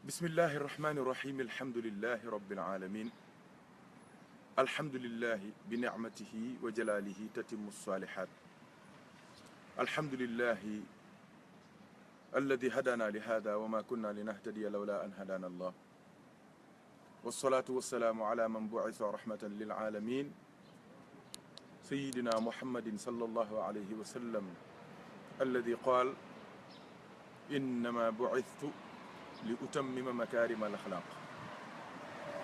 بسم الله الرحمن الرحيم الحمد لله رب العالمين الحمد لله بنعمته وجلاله تتم الصالحات الحمد لله الذي هدانا لهذا وما كنا لنهتدي لولا أن هدانا الله والصلاة والسلام على من بعث رحمة للعالمين سيدنا محمد صلى الله عليه وسلم الذي قال إنما بعثت لأتمم مكارم الأخلاق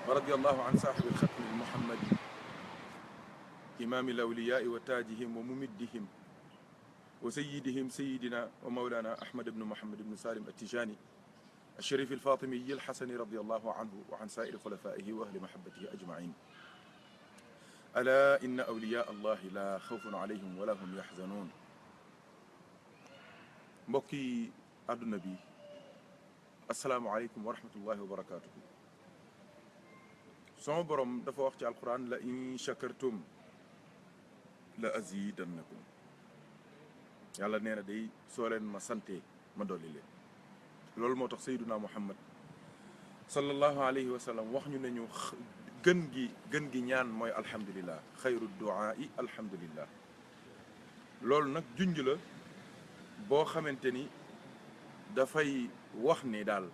ورضي الله عن صاحب الختم المحمدي إمام الأولياء وتاجهم وممدهم وسيدهم سيدنا ومولانا أحمد بن محمد بن سالم التجاني الشريف الفاطمي الحسني رضي الله عنه وعن سائر خلفائه وأهل محبته أجمعين ألا إن أولياء الله لا خوف عليهم ولا هم يحزنون mbokki àdduna bi asalaamualeykum wa rahmatullahi wa barakaatuhu sama borom dafa wax ci alquran la in shakartum la azidannakum yàlla nee na day soo leen ma sante ma dolli leen loolu moo tax sayduna muhammad sallallahu alayhi wa sallam wax ñu ne ñu gën gi ñaan mooy alhamdulillah xayru duaai alhamdulillah loolu nag junj la boo xamante ni dafay wax ni daal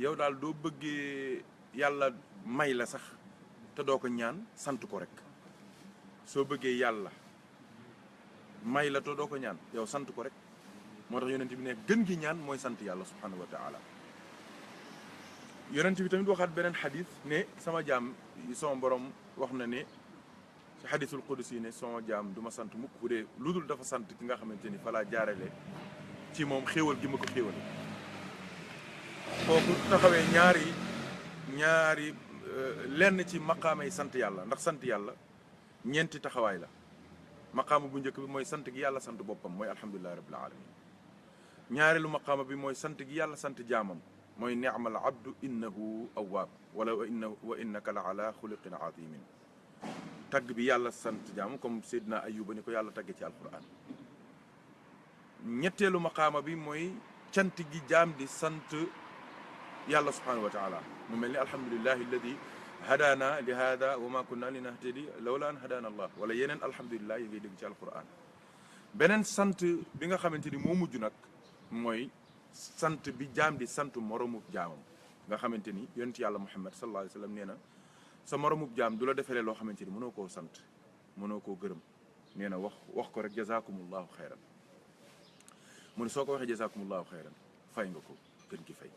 yow daal doo bëggee yàlla may la sax te doo ko ñaan sant ko rek soo bëggee yàlla may la te doo ko ñaan yow sant ko rek moo tax yonent bi ne gën gi ñaan mooy sant yàlla subhanahu wa taala yonent bi tamit waxaat beneen xadis ne sama jaam sama borom wax na ne ci xadisul qudsi ne sama jaam du ma sant mukk bu dee lu dul dafa sant ki nga xamante ni fa laa jaarale ci moom xéewal gi ma ko xéewal kooku taxawee ñaari lenn ci maqaamay sant yàlla ndax sant yàlla ñeenti taxawaay la maqaama bu njëkk bi mooy sant gi yàlla sant boppam mooy alhamdulillahi rabbil alamin ñaareelu maqaama bi mooy sant gi yàlla sant jaamam mooy ni'mal abdu innahu awwaab wala wa innaka la ala xuliqin azimin tagg bi yàlla sant jaamam comme Seydina Ayuba ni ko yàlla tagge ci alquran ñetteelu maqaama bi mooy cant gi jaam di sant yàlla subhanahu wa taala mu mel ni alhamdulillahi alladi hadana li hada wa ma kunna linahtadi lawla an hadana allah wala yeneen alhamdulillah yi ngay dégg ci alquran beneen sant bi nga xamante ni moo mujj nag mooy sant bi jaam di sant moromub jaamam nga xamante ni yonent yàlla muhammad sallallahu alayhi wa sallam nee na sa moromub jaam du la defalee loo xamante ni mënoo koo sant mënoo koo gërëm nee na wax ko rek jazakumullahu xayran mu ne soo ko waxee jazakumullahu xayran fay nga ko gën gi fay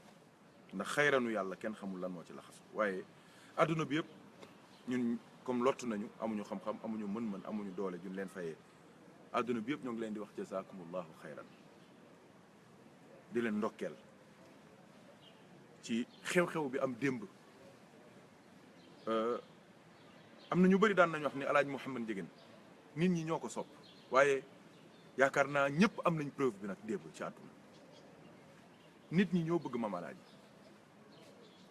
ndax xayranu yàlla kenn xamul lan moo ci laxasu waaye adduna bi yëpp ñun comme lottu nañu amuñu xam-xam amuñu mën-mën amuñu doole juñ leen fayee adduna bi yëpp ñoo ngi leen di wax jazakumullahu xayran di leen ndokkeel ci xew-xew bi am démb am na ñu bëri daan nañu wax ni alaaji Mouhamed Ndiéguène nit ñi ñoo ko sopp waaye yaakaar naa ñëpp am nañ preuve bi nag démb ci àdduna nit ñi ñoo bëgg Mame Alaaji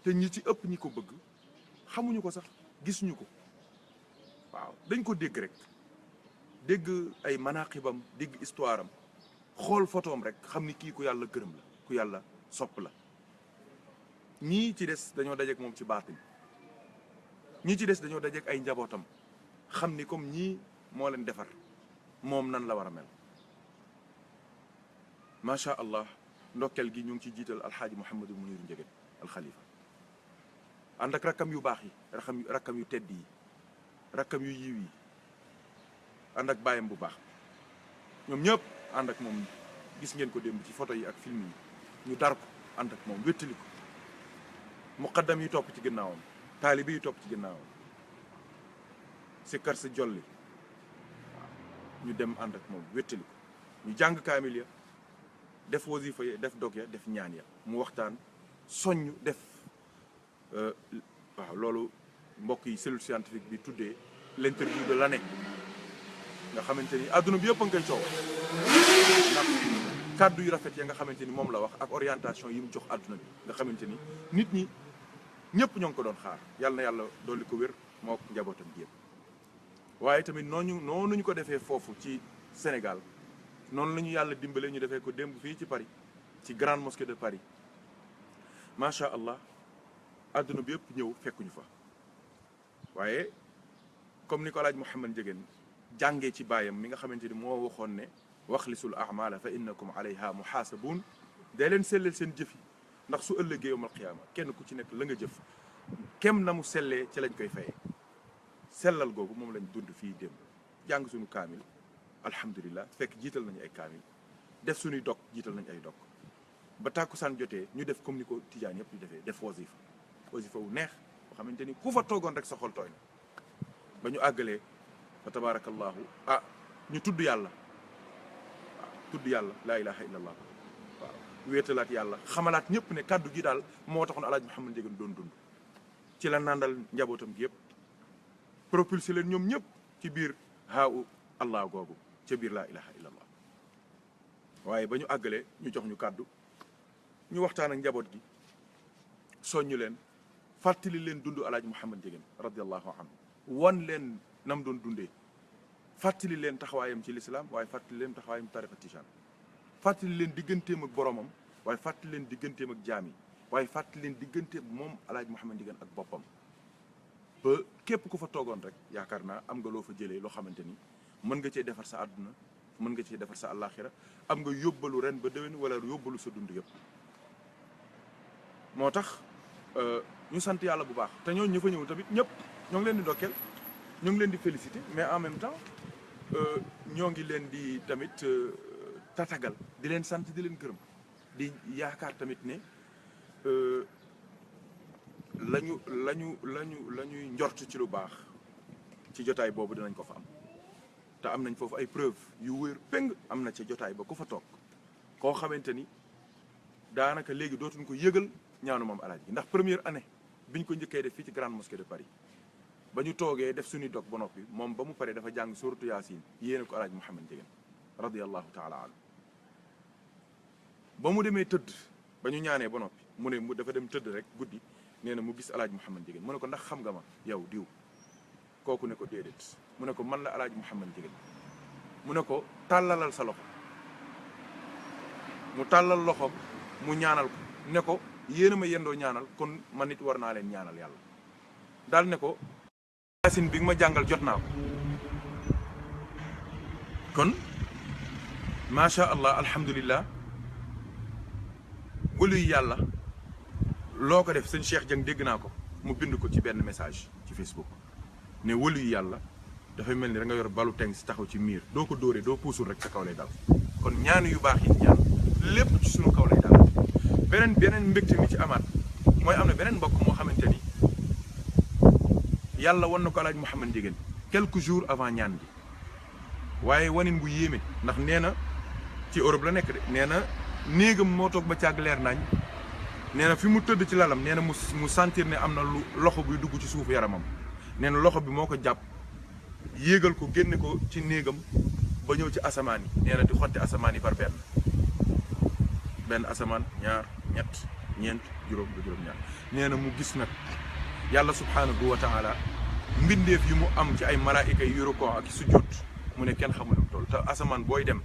te ñi ci ëpp ñi ko bëgg xamuñu ko sax gisuñu ko waaw dañ ko dégg rek dégg ay manaqibam dégg histoire am xool photoom rek xam ni kii ku yàlla gërëm la ku yàlla sopp la ñii ci des dañoo dajeek moom ci baatin ñii ci des dañoo dajeek ay njabootam xam ni comme ñii moo leen defar moom nan la war a mel macha allah ndokkeel gi ñu ngi ci jiital alxaaji Mouhamadou Mounirou Ndiéguène alxalifa ànd ak rakkam yu baax yi rakkam yu tedd yi rakkam yu yiw yi ànd ak bàyyam bu baax ñoom ñëpp ànd ak moom gis ngeen ko démb ci photo yi ak film yi ñu dar ko ànd ak moom wéttali ko muqaddam yi topp ci ginnaawam taalibi yi topp ci ginnaawam si kar si jolli ñu dem ànd ak moom wéttali ko ñu jàng kaamil ya def wasifa ya def dog ya def ñaan ya mu waxtaan soññ def waaw loolu mbokk yi cellule scientifique bi tuddee l'interview de l'année nga xamante ni adduna bi yëpp a ngi koy coow ndax kàddu yu rafet ya nga xamante ni moom la wax ak orientation yi mu jox adduna bi nga xamante ni nit ñi ñëpp ñoo ngi ko doon xaar yàlla na yàlla dolli ko wér moo ko njabootam gi yëpp waaye tamit noonu ñu ko defee foofu ci Sénégal noonu la ñu yàlla dimbale ñu defee ko démb fii ci Paris ci grande mosquée de Paris macha allah àdduna bi yëpp ñëw fekkuñu fa waaye comme ni ko alaaj Mouhamed Ndiéguène jàngee ci baayam mi nga xamante ni moo waxoon ne waxlisul amala fa innakum alayha muhaasabuun day leen selleel seen jëf yi ndax su ëllëgee yawmal qiyaama kenn ku ci nekk la nga jëf kem na mu sellee ci lañ koy fayee sellal googu moom lañ dund fii démb jàng suñu kaamil alhamdulilah fekk jiital nañu ay kaamil def suñuy dog jiital nañ ay dog ba tàkkusaan jotee ñu def comme ni ko tijaan yëpp di defee def wasifa wu neex boo xamante ni ku fa toogoon rek sa xol tooy na ba ñu àggalee fa tabarakallahu ñu tudd yàlla waaw tudd yàlla laa ilaha illallah waaw wéetalaat yàlla xamalaat ñëpp ne kàddu gi daal moo taxoon alaaj Mouhamed Ndiéguène doon dund ci la nàndal njabootam gi yëpp propulsé leen ñoom ñëpp ci biir haawu allah googu ca biir laa ilaha illallah waaye ba ñu àggalee ñu jox ñu kàddu ñu waxtaan ak njaboot gi soññu leen fàttali leen dund alaaj Mouhamed Ndiéguène radiallahu anhu wan leen nam doon dundee fàttali leen taxawaayam ci lislaam waaye fàttali leen taxawaayam tariqa tijaan fàttali leen digganteem ak boromam waaye fàttali leen digganteem ak jaam yi waaye fàttali leen digganteem moom alaaj Mouhamed Ndiéguène ak boppam ba képp ku fa toogoon rek yaakaar naa am nga loo fa jëlee loo xamante ni mën nga cee defar sa àdduna mën nga cee defar sa àllaaxira am nga yóbbalu ren ba déwén wala yóbbalu sa dund yëpp moo tax ñu sant yàlla bu baax te ñooñu ñu fa ñëw tamit ñëpp ñoo ngi leen di ndokkeel ñoo ngi leen di féliciter mais en même temps ñoo ngi leen di tamit tatagal di leen sant di leen gërëm di yaakaar tamit ne lañuy njort ci lu baax ci jotaay boobu dinañ ko fa am te am nañ foofu ay preuve yu wér péng am na ca jotaay ba ku fa toog koo xamante ni daanaka léegi dootuñ ko yëgal ñaanu moom alaaj gi ndax première année biñ ko njëkkee def fii ci grande mosquée de Paris ba ñu toogee def suñuy dog ba noppi moom ba mu paree dafa jàng suratu yaasin yéene ko alaaj Mouhamed Ndiéguène radiallahu taala anhu ba mu demee tëdd ba ñu ñaanee ba noppi mu ne mu dafa dem tëdd rek guddi nee na mu gis alaaj Mouhamed Ndiéguène mu ne ko ndax xam nga ma yow diw kooku ne ko déedéet mu ne ko man la alaaj Mouhamed Ndiéguène mu ne ko tàllalal sa loxo mu tàllal loxo mu ñaanal ko ne ko yéen a ma yendoo ñaanal kon man nit war naa leen ñaanal yàlla daal ne ko yaasin bi nga ma jàngal jot naa ko kon macha allah alhamdulillah wëluy yàlla loo ko def sëñ Cheikh Dieng dégg naa ko mu bind ko ci benn message ci Facebook ne wëluy yàlla dafay mel ni da nga yor balu teng si taxaw ci miir doo ko dóoree doo puusul rek sa kaw lay dal kon ñaan yu baax yi ñaan lépp ci sunu kaw lay dal beneen mbégte mi ci amaat mooy am na beneen mbokk moo xamante ni yàlla wan na ko alaaj Mouhamed Ndiéguène quelques jours avant ñaan bi waaye wanin bu yéeme ndax nee na ci Europe la nekk de nee na néegam moo toog ba càgg leer nañ nee na fi mu tëdd ci lalam nee na mu sentir ne am na lu loxo buy dugg ci suufu yaramam nee na loxo bi moo ko jàpp yéegal ko génne ko ci néegam ba ñëw ci asamaan yi nee na di xotti asamaan yi par benn asamaan ñaar ñett ñeent juróom ba juróom ñaar nee na mu gis nag yàlla subhaanahu wa taala mbindeef yi mu am ci ay malaayika yu rukoo ak sujjóot mu ne kenn xamul lu mu toll te asamaan booy dem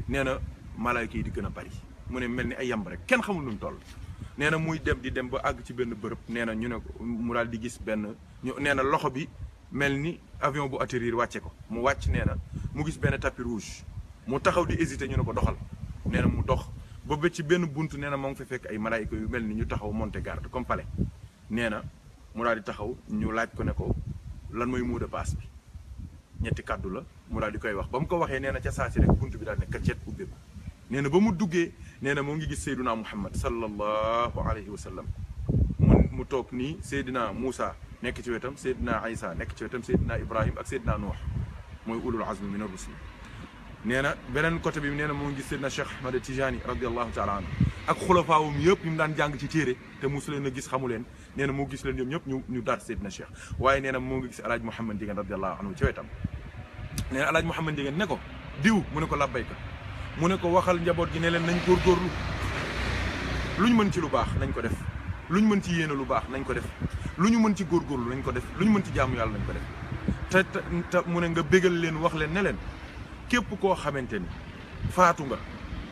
nee na malaayika yi di gën a bari mu ne mel ni ay yamb rek kenn xamul lu mu toll nee na muy dem di dem ba àgg ci benn bërëb nee na ñu ne ko mu daal di gis benn nee na loxo bi mel ni avion bu atterrir wàcce ko mu wàcc nee na mu gis benn tapis rouge mu taxaw di hésiter ñu ne ko doxal nee na mu dox ba ci benn buntu nee na moo ngi fa fekk ay malaayika yu mel ni ñu taxaw monter garde comme palais nee na mu daal di taxaw ñu laaj ko ne ko lan mooy mot de passe bi ñetti kàddu la mu daal di koy wax ba mu ko waxee nee na ca saa si rek buntu bi daal ne kaccet ubbeeku nee na ba mu duggee nee na moo ngi gis Seydina Muhammad sallallahu alayhi wa sallam mu toog nii Seydina Moussa nekk ci wetam Seydina Isa nekk ci wetam Seydina Ibrahim ak Seydina Nuux mooy ulul azmi min ar-rusul nee na beneen côté bi nee na moo ngi gis Seydina Cheikh Ahmad Tijani radiallahu taala anhu ak xulafaawum yëpp ñu mu daan jàng ci téere te mosu leen a gis xamu leen nee na moo gis leen ñoom ñëpp ñu daat Seydina Cheikh waaye nee na moo ngi gis alaaj Mouhamed Ndiéguène radiallahu anhu ci wetam nee na alaaj Mouhamed Ndiéguène ne ko diw mu ne ko labbayka mu ne ko waxal njaboot gi ne leen nañ góorgóorlu lu ñu mën ci lu baax nañ ko def lu ñu mën ci yéene lu baax nañ ko def lu ñu mën ci góorgóorlu nañ ko def lu ñu mën ci jaamu yàlla nañ ko def te mu ne nga bégal leen wax leen ne leen képp koo xamante ni faatu nga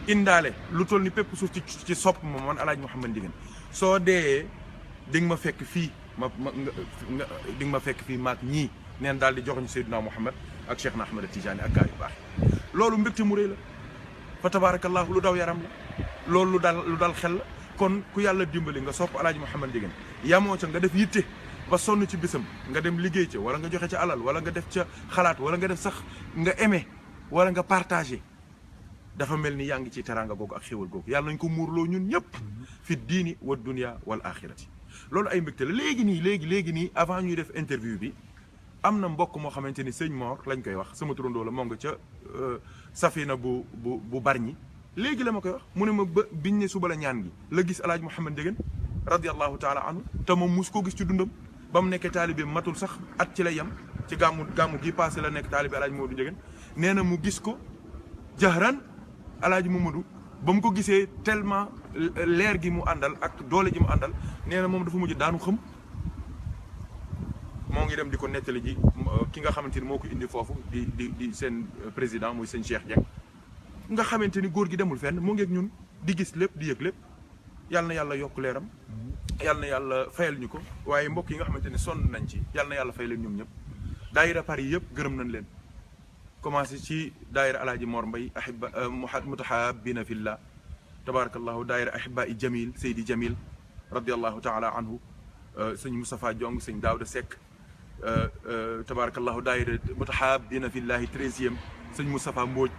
indaale lu toll ni pépp suuf ci sopp ma man Alaaji Mouhamed Ndieguene soo dee di nga ma fekk fii di nga ma fekk fii maag ñii neen daal di joxoñ Seydina Mouhamed ak Cheikh na Ahmed Tidiane ak gaa yu baax loolu mbégte mu rëy la fa tabarakallahu lu daw yaram la loolu lu dal xel la kon ku yàlla dimbali nga sopp Alaaji Mouhamed Ndieguene yamoo ca nga def yitte ba sonn ci bisam nga dem liggéey ca wala nga joxe ca alal wala nga def ca xalaat wala nga def sax nga aimé wala nga partagé dafa mel ni yaa ngi ci teraanga googu ak xéwal googu yàlla nañ ko muurloo ñun ñëpp fi diini wa dunya wal axirati loolu ay mbégte la léegi nii avant ñuy def interview bi am na mbokk moo xamante ni sëñ Mor lañ koy wax sama turandoo la moo nga ca safina bu Bargny léegi la ma koy wax mu ne ma ba biñ ne suba la ñaan gi la gis Alaaji Mouhamed Ndieguene radiyallahu taala anhu te moom mus koo gis ci dundam ba mu nekkee taalibe matul sax at ci lay yem ci gàmmu gi passé la nekk taalibe Alaaji Mamadou Ndieguene nee na mu gis ko jahran Alaaji Mamadou ba mu ko gisee tellement leer gi mu àndal ak doole ji mu àndal nee na moom dafa mujj daanu xam moo ngi dem di ko nettali ji ki nga xamante ni moo ko indi foofu di seen président muy sëñ Cheikh Dieng nga xamante ni góor gi demul fenn mu ngi ak ñun di gis lépp di yëg lépp yàlla na yàlla yokk leeram yàlla na yàlla fayal ñu ko waaye mbokk yi nga xamante ne sonn nañ ci yàlla na yàlla fay leen ñoom ñëpp daayira Paris yëpp gërëm nañ leen commencé ci daayira Alaaji Mor Mbay ahibba mutahabbina fillah tabarakallahu daayira ahibba i Jamil Seydi Jamil radiallahu taala anhu sëñ Moustapha Diong sëñ Daouda Seck tabarakallahu daayira mutahabbina fillahi 13e sëñ Moustapha Mbodj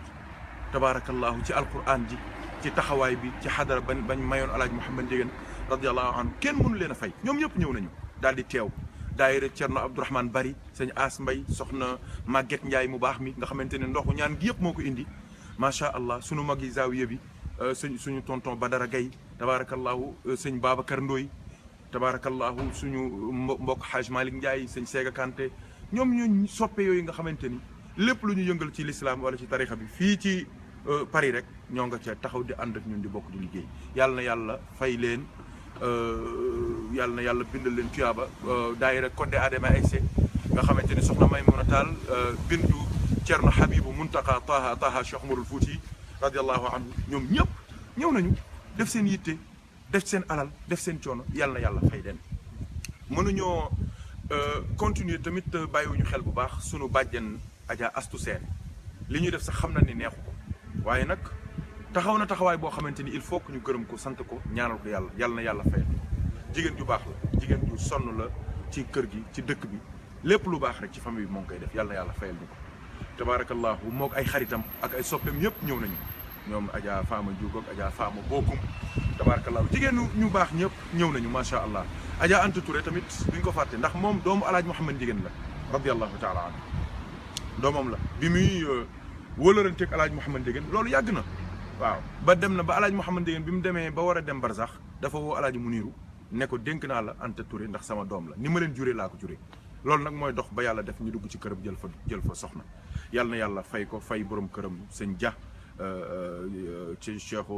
tabarakallahu ci alquran ji ci taxawaay bi ci xadara bañ mayoon Alaaji Mouhamed Ndieguene radiallahu anhu kenn mënu leen a fay ñoom ñëpp ñëw nañu daal di teew daayira Cerno Abdourahmane Bari sëñ As Mbay soxna Maguette Ndiaye mu baax mi nga xamante ne ndoxu ñaan gi yëpp moo ko indi macha allah sunu mag yi zaawiya bi suñu tonton Badara Gaye tabarakallahu sëñ Babacar Ndoy tabarakallahu suñu mbokk Haj Malick Ndiaye sëñ Sega Kanté ñoom ñu soppe yooyu nga xamante ni lépp lu ñu yëngal ci l'islam wala ci tarixa bi fii ci Paris rek ñoo nga ca taxaw di ànd ak ñun di bokk di liggéey yàlla na yàlla fay leen yàlla na yàlla bindal leen tuyaaba daayira Codé Adama Aïssé nga xamante ni soxna Maymuna Taal bindu Cerno Habibu Muntaka Taha Cheikh Umarul Fouti radiallahu anhu ñoom ñëpp ñëw nañu def seen yitte def seen alal def seen coono yàlla na yàlla fay leen mënuñoo continuer tamit bàyyiwuñu xel bu baax sunu bàjjen Adja Astu Seen li ñuy def sax xam na ni neexu ko waaye nag taxaw na taxawaay boo xamante ni il faut que ñu gërëm ko sant ko ñaanal ko yàlla na yàlla fayal jigéen ju baax la jigéen ju sonn la ci kër gi ci dëkk bi lépp lu baax rek ci famille bi moo ngi koy def yàlla na yàlla fayal ñu ko tabaarakallahu moog ay xaritam ak ay soppeem yëpp ñëw nañu ñoom Adja Fama Diouf ak Adja Fama Bokum tabaarakallahu jigéen ñu baax ñëpp ñëw nañu macha allah Adja Anta Touré tamit duñ ko fàtte ndax moom doomu Alaaji Mouhamed Ndieguene la radiallahu taala anhu doomam la bi muy wëlëranteeg Alaaji Mouhamed Ndieguene loolu yàgg na waaw ba dem na ba Alaaji Mouhamed Ndieguene bi mu demee ba war a dem barsax dafa woo Alaaji Muniru ne ko dénk naa la Anta Touré ndax sama doom la ni ma leen juree laa ko juree loolu nag mooy dox ba yàlla def ñu dugg ci këram jël fa soxna yàlla na yàlla fay ko fay borom këram sëñ Dia ci Cheikh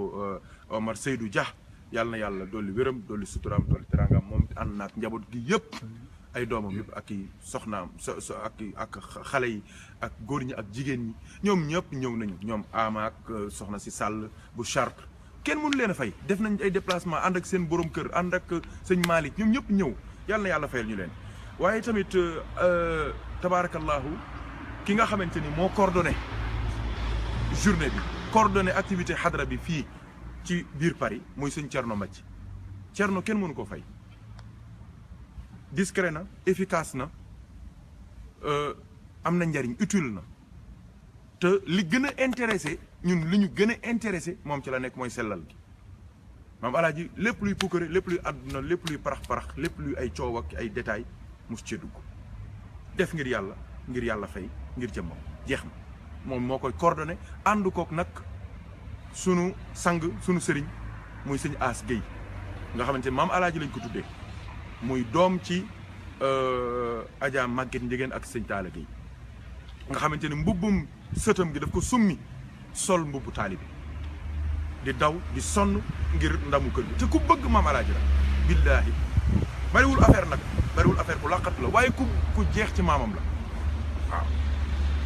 Omar Seydou Dia yàlla na yàlla dolli wéram dolli suturaam dolli teraangam moom ànd naak njaboot gi yëpp ay doomam yëpp ak i soxnaam ak xale yi ak góor ñi ak jigéen ñi ñoom ñëpp ñëw nañu ñoom ama ak soxna si Sall bu Chartres kenn mënu leen a fay def nañ ay déplacement ànd ak seen borom kër ànd ak sëñ Malick ñoom ñëpp ñëw yàlla na yàlla fayal ñu leen waaye tamit tabaarakallahu ki nga xamante ni moo coordonné journée bi coordonné activité xadra bi fii ci biir Paris muy sëñ Thierno Madji Thierno kenn mënu koo fay discret na efficace na am na njariñ utile na te li gën a intéressé ñun li ñu gën a intéressé moom ci la nekk mooy sellal gi maam alaaji lépp luy pukkare lépp luy àdduna lépp luy parax-parax lépp luy ay coow ak ay détails mus cee dugg def ngir yàlla fay ngir jëmmam jeex na moom moo koy coordonné ànd kook nag sunu sang sunu sëriñ muy sëñ As Guèye nga xamante ne maam alaaji lañ ko tuddee muy doom ci Adja Maguette Ndieguene ak sëñ Talla Guèye nga xamante ne mbubbum sëtam gi daf ko summi sol mbubbu taalibi di daw di sonn ngir ndamu kër gi te ku bëgg maam alaaji la billaahi bariwul affaire nag bariwul affaire ku laqatu la waaye ku jeex ci maamam la waaw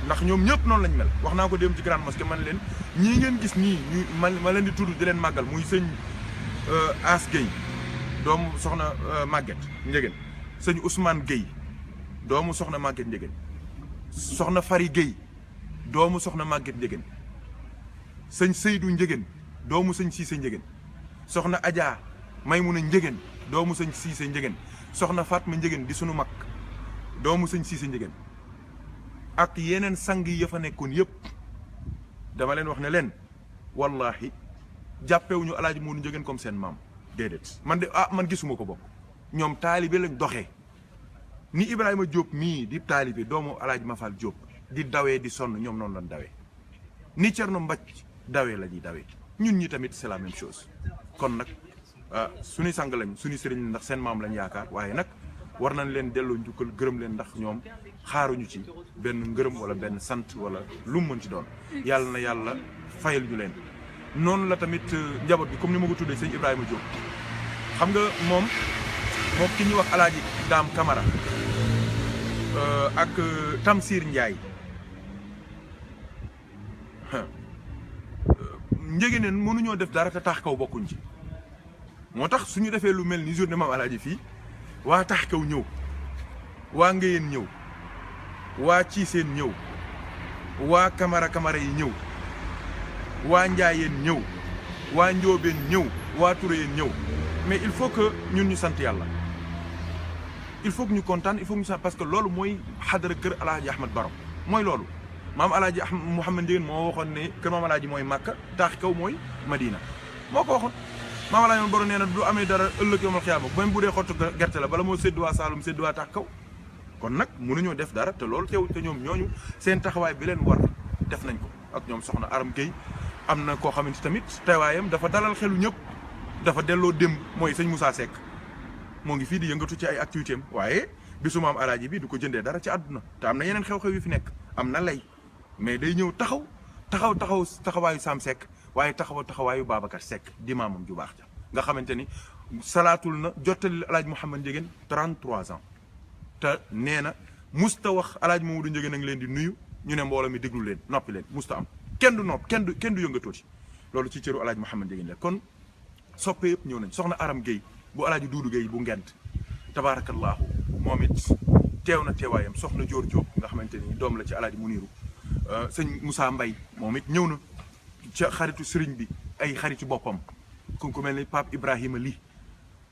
ndax ñoom ñëpp noonu lañ mel wax naa ko dem ci grande mosquée man leen ñii ngeen gis nii ñu ma leen di tudd di leen màggal muy sëñ As Guèye doomu soxna Maguette Ndiéguène sëñ Ousmane Guèye doomu soxna Maguette Ndiéguène soxna Fari Guèye doomu soxna Maguette Ndiéguène sëñ Seydou Ndiéguène doomu sëñ Cissé Ndiéguène soxna Adja Maymuna Ndiéguène doomu sëñ Cissé Ndiéguène soxna Fatma Ndiéguène di sunu mag doomu sëñ Cissé Ndiéguène ak yeneen sang yi ya fa nekkoon yëpp dama leen wax ne leen wallahi jàppewuñu alaaji Moodu Ndiéguène comme seen maam déedéet man de man gisuma ko bokk ñoom taalibe lañ doxee ni Ibrahima Diop mii di taalibe doomu alaaji Mafal Diop di dawee di sonn ñoom noonu lañ dawee ni Thierno Mbacke dawee la ñuy dawee ñun ñi tamit c'est la même chose kon nag suñuy sang lañ suñuy sëriñ ndax seen maam lañ yaakaar waaye nag war nañ leen delloo njukkal gërëm leen ndax ñoom xaaruñu ci benn ngërëm wala benn sant wala lu mu mën ci doon yàlla na yàlla fayal ñu leen noonu la tamit njaboot bi comme ni ma ko tuddee sëñ Ibrahima Diop xam nga moom ki ñuy wax alaaji Daam Camara ak Tamsir Ndiaye Ndiéguène mënuñoo def dara te tax kaw bokkuñ ci moo tax suñu defee lu mel ni journée maam alaaji fii waa tax kaw ñëw waa Ngéyeen ñëw waa Ciiseen ñëw waa Camara yi ñëw waa Njaayeen ñëw waa Njoobeen ñëw waa Turéyeen ñëw mais il faut que ñun ñu sant yàlla il faut que ñu kontaan il faut que ñu sant parce que loolu mooy xadara kër alaaji Ahmad Baro mooy loolu maam alaaji Mouhamed Ndiéguène moo waxoon ne kër maam alaaji mooy Màkka taax kaw mooy Madina moo ko waxoon maam alaaji Baro nee na du amee dara ëllëg yawmal xiyaama même bu dee xottu gerte la bala moo séddu waa Saalum séddu waa taax kaw kon nag mënuñoo def dara te loolu teew te ñoom ñooñu seen taxawaay bi leen war def nañ ko ak ñoom soxna Aram Gueye am na koo xamante tamit teewaayam dafa dalal xelu ñëpp dafa delloo démb mooy sëñ Moussa Seck moo ngi fii di yëngatu ci ay activité am waaye bisu maam alaaji bi du ko jëndee dara ci àdduna te am na yeneen xew-xew yu fi nekk am na lay mais day ñëw taxawaayu Sam Seck waaye taxawaayu Babacar Seck di maamam ju baax ja nga xamante ni salaatul na jottali alaaji Mouhamed Ndiéguène 33 ans te nee na musta wax alaaji Mamadou Ndiéguène a ngi leen di nuyu ñu ne mbooloo mi déglu leen noppi leen musta am kenn du nopp kenn du yëngatooti loolu ci cëru alaaji Mouhamed Ndiéguène la kon soppe yëpp ñëw nañ soxna Aram Gueye bu alaaji Duudu Gueye bu Ngent tabaarakallaahu moom it teew na teewaayam soxna Dior Diop nga xamante ni doom la ci alaaji Muniru sëñ Moussa Mbaye moom it ñëw na ca xaritu sëriñ bi ay xaritu boppam ku mel ni Pape Ibrahima Ly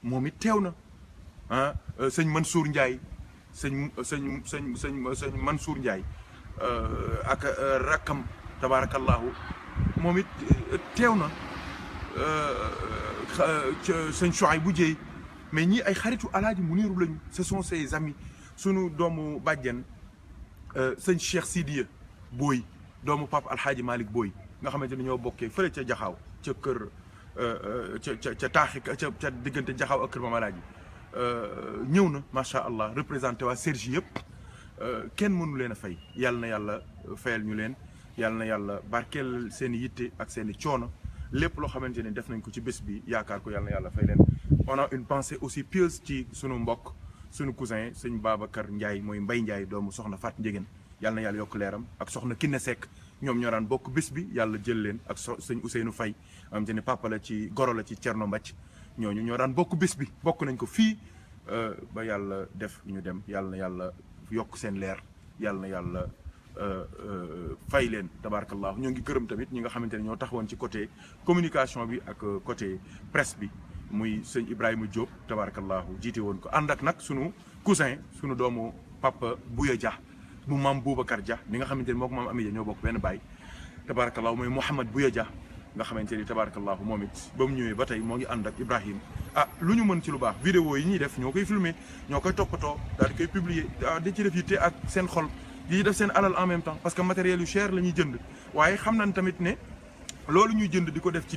moom it teew na sëñ Mansour Ndiaye sëñ Mansour Ndiaye ak rakkam tabaarakallaahu moom it teew na sëñ Chouaïbou Dieye mais ñii ay xaritu alaaji Muniru lañu ce sont ses amis sunu doomu bàjjen sëñ Cheikh Sidiya Boy doomu Pape Alhaaji Malick Boy nga xamante ni ñoo bokkee fële ca Jaxaaw ca kër ca taaxi ca diggante Jaxaaw ak kër Maam Alaaji ñëw na macha allah représenté waa Sergi yëpp kenn mënu leen a fay yàlla na yàlla fayal ñu leen yàlla na yàlla barkeel seen i yitte ak seen i coono lépp loo xamante ni def nañ ko ci bés bi yaakaar ko yàlla na yàlla fay leen. on a une pensée aussi pieuse ci sunu mbokk sunu cousin sëñ Babacar Ndiaye mooy Mbaye Ndiaye doomu soxna Fat Ndiéguène yàlla na yàlla yokk leeram ak soxna Kiné Seck ñoom ñoo daan bokk bés bi yàlla jël leen ak sëñ Ousseynou Faye am te ne papa la ci goro la ci Thierno Mbacke ñooñu ñoo daan bokk bés bi bokk nañ ko fii ba yàlla def ñu dem yàlla na yàlla yokk seen leer yàlla na yàlla fay leen tabarakallahu ñoo ngi gërëm tamit ñi nga xamante ne ñoo taxawoon ci côté communication bi ak côté presse bi muy sëñ Ibrahima Diop tabarakallahu jiite woon ko ànd ak nag sunu cousin sunu doomu papa Bouya Dia mu maam Boubacar Dia mi nga xamante ni moo ko maam Amidia ñoo bokk benn baay tabarakallahu mooy Mouhamad Bouya Dia nga xamante ni tabarakallahu moom it ba mu ñëwee ba tey moo ngi ànd ak Ibrahim lu ñu mën ci lu baax vidéo yi ñuy def ñoo koy filmer ñoo koy toppatoo daal di koy publier di ci def yitte ak seen xol di def seen alal en même temps parce que matériel yu cher la ñuy jënd waaye xam nañ tamit ne loolu ñuy jënd di ko def ci